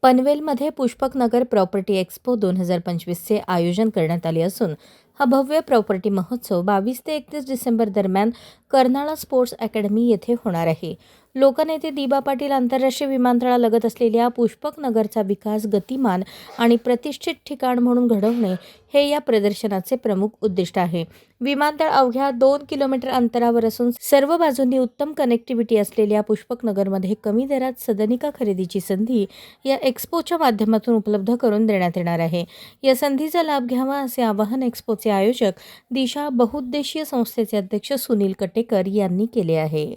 पनवेलमध्ये पुष्पक नगर property expo 2025चे आयोजन करण्यात आले असून हा भव्य प्रॉपर्टी महोत्सव 22 ते 31 डिसेंबर दरम्यान कर्नाळा स्पोर्ट्स अकॅडमी येथे होणार आहे. लोकनेते दिबा पाटील आंतरराष्ट्रीय विमानतळालगत असलेल्या पुष्पक नगरचा विकास गतिमान आणि प्रतिष्ठित ठिकाण म्हणून घडवणे हे या प्रदर्शनाचे प्रमुख उद्दिष्ट आहे. विमानतळ अवघ्या 2 किलोमीटर अंतरावर असून सर्व बाजूंनी उत्तम कनेक्टिव्हिटी असलेल्या पुष्पक नगरमध्ये कमी दरात सदनिका खरेदीची संधी या एक्स्पोच्या माध्यमातून उपलब्ध करून देण्यात येणार आहे. या संधीचा लाभ घ्यावा असे आवाहन एक्स्पोचे आयोजक दिशा बहुउद्देशीय संस्थेचे अध्यक्ष सुनील कटेकर यांनी केले आहे.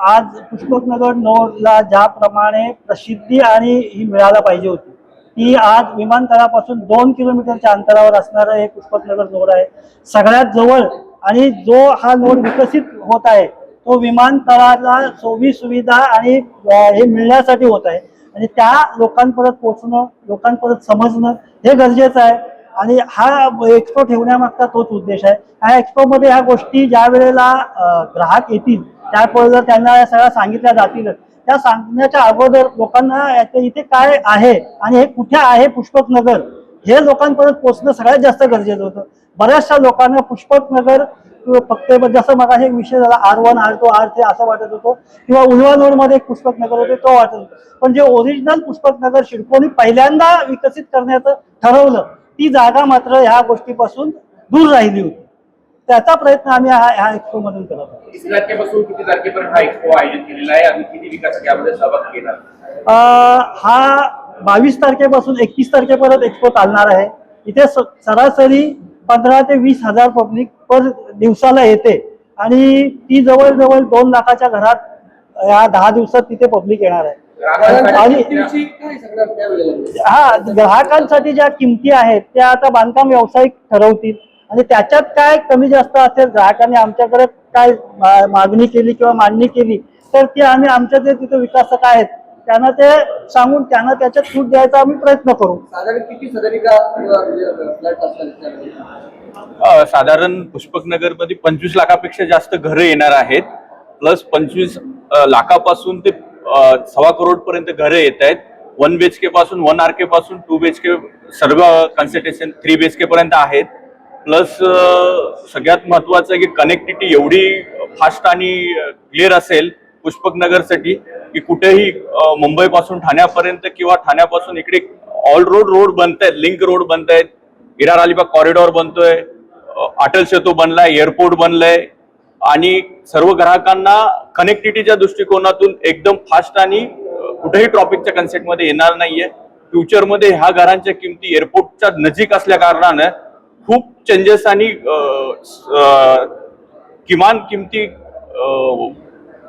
आज पुष्पकनगर नोडला ज्याप्रमाणे प्रसिद्धी आणि ही मिळायला पाहिजे होती ती आज विमानतळापासून 2 किलोमीटरच्या अंतरावर असणारं हे पुष्पकनगर नोड आहे. सगळ्यात जवळ आणि जो हा नोड विकसित होत आहे तो विमानतळाला सोयी सुविधा आणि हे मिळण्यासाठी होत आहे आणि त्या लोकांपर्यंत पोहोचणं, लोकांपर्यंत समजणं हे गरजेचं आहे आणि हा एक्स्पो ठेवण्यामागचा तोच उद्देश आहे. ह्या एक्स्पोमध्ये ह्या गोष्टी ज्या वेळेला ग्राहक येतील त्यावेळेला त्यांना या सगळ्या सांगितल्या जातील. त्या सांगण्याच्या अगोदर लोकांना इथे काय आहे आणि हे कुठे आहे पुष्पकनगर हे लोकांपर्यंत पोहोचणं सगळ्यात जास्त गरजेचं होतं. बऱ्याचशा लोकांना पुष्पकनगर फक्त जसं मग एक विषय झाला R1, R2, R3 असं वाटत होतं किंवा उल्वा नोडमध्ये एक पुष्पकनगर होते तो वाटत होतं, पण जे ओरिजिनल पुष्पकनगर सिडकोने पहिल्यांदा विकसित करण्याचं ठरवलं ती जागा मात्र ह्या गोष्टीपासून दूर राहिली होती. त्याचा प्रयत्न आम्ही ह्या एक्स्पो मधून करत आहोत. किती तारखेपासून किती तारखेपर्यंत हा एक्स्पो आयोजित केलेला आहे आणि किती विकासक यामध्ये सहभाग घेणार? हा 22 तारखेपासून 31 तारखेपर्यंत एक्स्पो चालणार आहे. इथे सरासरी 15 ते 20 हजार पब्लिक पर दिवसाला येते आणि ती जवळजवळ 2 लाखाच्या घरात या 10 दिवसात तिथे पब्लिक येणार आहे. आणि हा ग्राहकांसाठी ज्या किमती आहेत त्या आता बांधकाम व्यावसायिक ठरवतील आणि त्याच्यात काय कमी जास्त असेल, ग्राहकांनी आमच्याकडे काय मागणी केली किंवा मांडणी केली तर ती आम्ही आमच्या जे तिथे विकासक आहेत त्यांना ते सांगून त्यांना त्याच्यात सूट द्यायचा आम्ही प्रयत्न करू. साधारण किती सदनिका साधारण पुष्पकनगर मध्ये 25 लाखापेक्षा जास्त घरं येणार आहेत. प्लस 25 लाखापासून ते 1.25 करोड पर्यंत घरं येत आहेत. 1 BHK पासून 1 RK पासून 2 BHK सर्व कन्स्ट्रक्शन 3 BHK पर्यंत आहेत. प्लस सगळ्यात महत्वाचं आहे की कनेक्टिव्हिटी एवढी फास्ट आणि क्लिअर असेल पुष्पकनगरसाठी की कुठेही मुंबई पासून ठाण्यापर्यंत किंवा ठाण्यापासून इकडे ऑल रोड बनत आहेत, लिंक रोड बनत आहेत, विरार अलिबाग कॉरिडॉर बनतोय, अटल सेतू बनलाय, एअरपोर्ट बनलंय आणि सर्व ग्राहकांना कनेक्टिव्हिटीच्या दृष्टिकोनातून एकदम फास्ट आणि कुठेही ट्रॉफिकच्या कन्सेप्टमध्ये येणार नाहीये. फ्युचरमध्ये ह्या घरांच्या किमती एअरपोर्टच्या नजीक असल्या कारणानं खूप चेंजेस आणि किमान किमती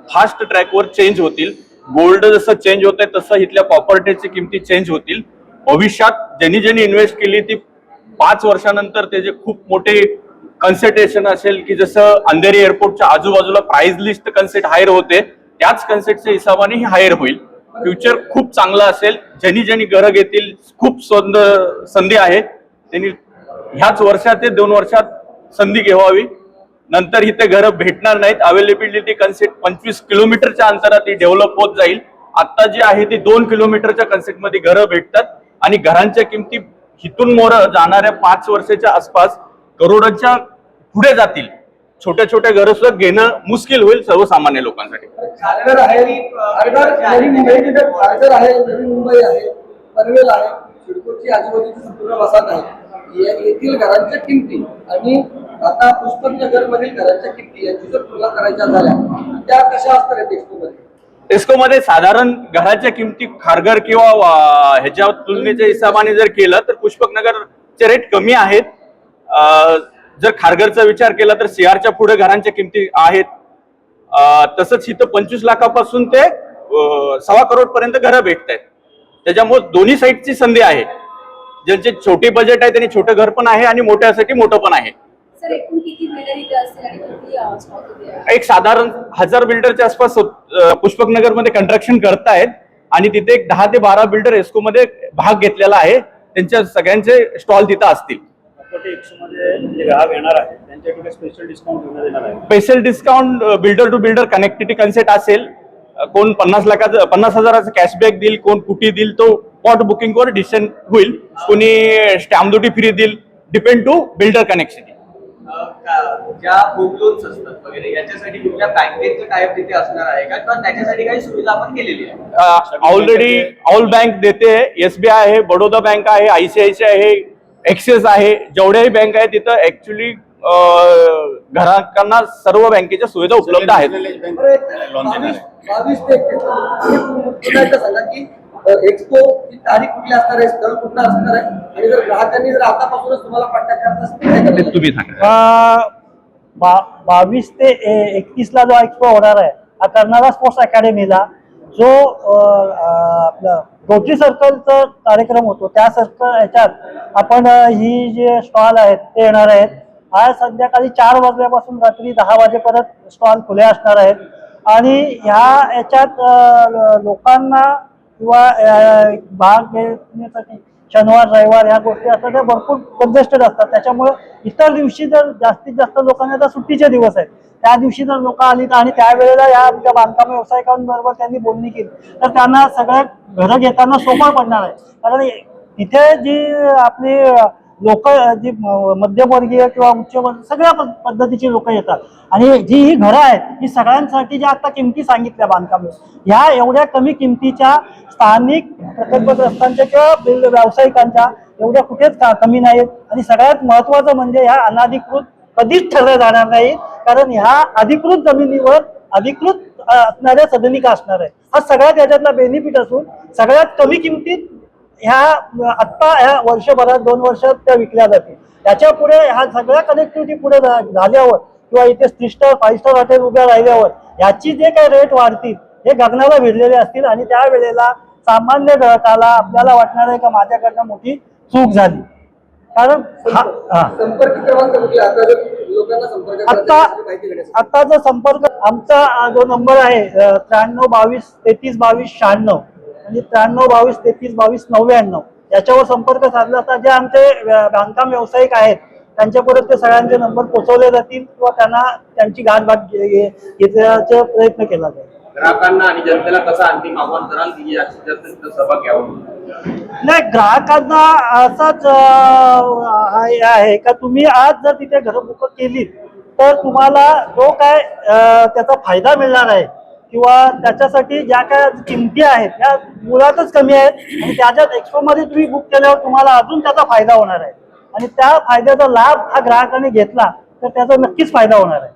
फास्ट ट्रॅकवर चेंज होतील. गोल्ड जसं चेंज होत आहे तसं इथल्या प्रॉपर्टीची किमती चेंज होतील. भविष्यात ज्यांनी इन्व्हेस्ट केली ती 5 वर्षानंतर त्याचे खूप मोठे कन्सेटेशन असेल की जसं अंधेरी एअरपोर्टच्या आजूबाजूला प्राइस लिस्ट कन्सेट हायर होते त्याच कन्सेटच्या हिशोबाने ही हायर होईल. फ्युचर खूप चांगलं असेल. ज्यांनी घरं घेतील खूप संधी आहे. त्यांनी ह्याच वर्षात ते 2 वर्षात संधी घेवावी. नंतर इथे घरं भेटणार नाहीत. अवेलेबिलिटी कन्सेप्ट 25 किलोमीटरच्या अंतरात ती डेव्हलप होत जाईल. आता जी आहे ती 2 किलोमीटरच्या कन्सेप्ट मध्ये घरं भेटतात आणि घरांच्या किमती हिथून मोर जाणाऱ्या 5 वर्षाच्या आसपास करोडांच्या पुढे जातील. छोट्या छोट्या घरं सुद्धा घेणं मुश्किल होईल सर्वसामान्य लोकांसाठी. खारघर आहे, नवी मुंबई आहे, पनवेल आहे, सिडकोची आजूबाजूची संपूर्ण वसाहत आहे. येथील घरांच्या किमती आणि आता पुष्पकनगर मधील घरांच्या किमती यांची जर तुलना करायच्या झाल्या त्या कशा असणार आहेत एक्स्पोमध्ये? एक्स्पोमध्ये साधारण घराच्या किमती खारघर किंवा ह्याच्या तुलनेच्या हिशोबाने जर केलं तर पुष्पकनगरचे रेट कमी आहेत. जर खारघरचा विचार केला तर CRच्या पुढे घरांच्या किमती आहेत. तसंच इथं 25 लाखापासून ते 1.25 करोड पर्यंत घरं भेटत आहेत. त्याच्यामुळे दोन्ही साईडची संधी आहे. ज्यांचे छोटे बजेट आहे त्यांनी छोटं घर पण आहे आणि मोठ्यासाठी मोठं पण आहे. एक साधारण 1000 बिल्डरच्या आसपास पुष्पकनगर मध्ये कंस्ट्रक्शन करतायत आणि तिथे एक 10 ते 12 बिल्डर एस्को मध्ये भाग घेतलेला आहे. त्यांच्या सगळ्यांचे स्टॉल तिथं असतील. Special discount builder to builder connectivity concept असेल. कोण 50,000चं कॅशबॅक देईल, कोण कुठे देईल, तो स्पॉट बुकिंगवर डिसिजन होईल. कोणी स्टॅम्प ड्युटी फ्री देईल, डिपेंड टू बिल्डर कनेक्शन. ज्या होम लोन्स असतात वगैरे याच्यासाठी तुमच्या बँकेचं टायप तिथे असणार आहे का, किंवा त्याच्यासाठी काही सुविधा आपण केलेली आहे? ऑलरेडी ऑल बँक देते. SBI आहे, बडोदा बँक आहे, ICICI आहे, ऍक्सिस आहे. जेवढ्याही बँक आहे तिथं ऍक्च्युली ग्राहकांना सर्व बँकेच्या सुविधा उपलब्ध आहेत. बरं, 22 ते 31 पुन्हा एकदा सांगा की एक्सपो ची तारीख कुठली असणार आहे, स्थळ कुठलं असणार आहे, आणि जर ग्राहकांनी जर आतापासूनच तुम्हाला कॉन्टॅक्ट करायचा असेल तर काय करायला लागेल? तुम्ही सांगा. 22 ते 31 ला जो एक्सपो होणार आहे हा कर्नाळा स्पोर्ट्स अकॅडमीला जो आपलं रोटरी सर्कलचा कार्यक्रम होतो त्या सर्कल याच्यात आपण ही जे स्टॉल आहेत ते येणार आहेत. आज संध्याकाळी 4 वाजल्यापासून रात्री 10 वाजेपर्यंत स्टॉल खुले असणार आहेत. आणि ह्या याच्यात लोकांना किंवा भाग घेण्यासाठी शनिवार रविवार ह्या गोष्टी असतात त्या भरपूर कंजेस्टेड असतात. त्याच्यामुळे इतर दिवशी जर जास्तीत जास्त लोकांना तर सुट्टीचे दिवस आहेत त्या दिवशी जर लोक आली आणि त्यावेळेला या आमच्या बांधकाम व्यावसायिकांबरोबर त्यांनी बोलणी केली तर त्यांना सगळ्या घरं घेताना सोपं पडणार आहे. कारण तिथे जी आपली लोक जी मध्यमवर्गीय किंवा उच्चवर्गीय सगळ्या पद्धतीची लोक येतात आणि जी ही घरं आहेत ही सगळ्यांसाठी ज्या आता किमती सांगितल्या बांधकाम ह्या एवढ्या कमी किमतीच्या स्थानिक प्रकल्पग्रस्तांच्या किंवा व्यावसायिकांच्या एवढ्या कुठेच कमी नाहीत. आणि सगळ्यात महत्वाचं म्हणजे ह्या अनाधिकृत कधीच ठरल्या जाणार नाही, कारण ह्या अधिकृत जमिनीवर अधिकृत असणाऱ्या सदनिका असणार आहे. हा सगळ्यात याच्यातला बेनिफिट असून सगळ्यात कमी किमतीत ह्या आत्ता ह्या वर्षभरात 2 वर्षात त्या विकल्या जातील. त्याच्या पुढे ह्या सगळ्या कनेक्टिव्हिटी पुढे झाल्यावर किंवा इथे 3 स्टार 5 स्टार हॉटेल उभ्या राहिल्यावर ह्याची जे काही रेट वाढतील हे गगनाला भिडलेले असतील आणि त्यावेळेला सामान्य ग्राहकाला आपल्याला वाटणार आहे का माझ्याकडनं मोठी चूक झाली. कारण संपर्क क्रमांक कुठला आता जर लोकांना संपर्क करायचा असेल तर माहिती घेण्यासाठी? आता जो संपर्क आमचा जो नंबर आहे 93 22 33 22 96 आणि 93 22 33 22 99 याच्यावर संपर्क साधला तर जे आमचे बांधकाम व्यावसायिक आहेत त्यांच्यापर्यंत ते सगळ्यांचे नंबर पोहोचवले जातील किंवा त्यांना त्यांची गाठभेट घेण्याचा प्रयत्न केला जाईल. ग्राहकांना आणि जनतेला कसं अंतिम आव्हान कराल की जास्तीत जास्त तिथं सहभाग घ्यावा? नाही, ग्राहकांना असाच आहे का तुम्ही आज जर तिथे घरं बुक केली तर तुम्हाला जो काय त्याचा फायदा मिळणार आहे किंवा त्याच्यासाठी ज्या काय किमती आहेत त्या मुळातच कमी आहेत आणि त्याच्यात एक्सपो मध्ये तुम्ही बुक केल्यावर तुम्हाला अजून त्याचा फायदा होणार आहे आणि त्या फायद्याचा लाभ हा ग्राहकाने घेतला तर त्याचा नक्कीच फायदा होणार आहे.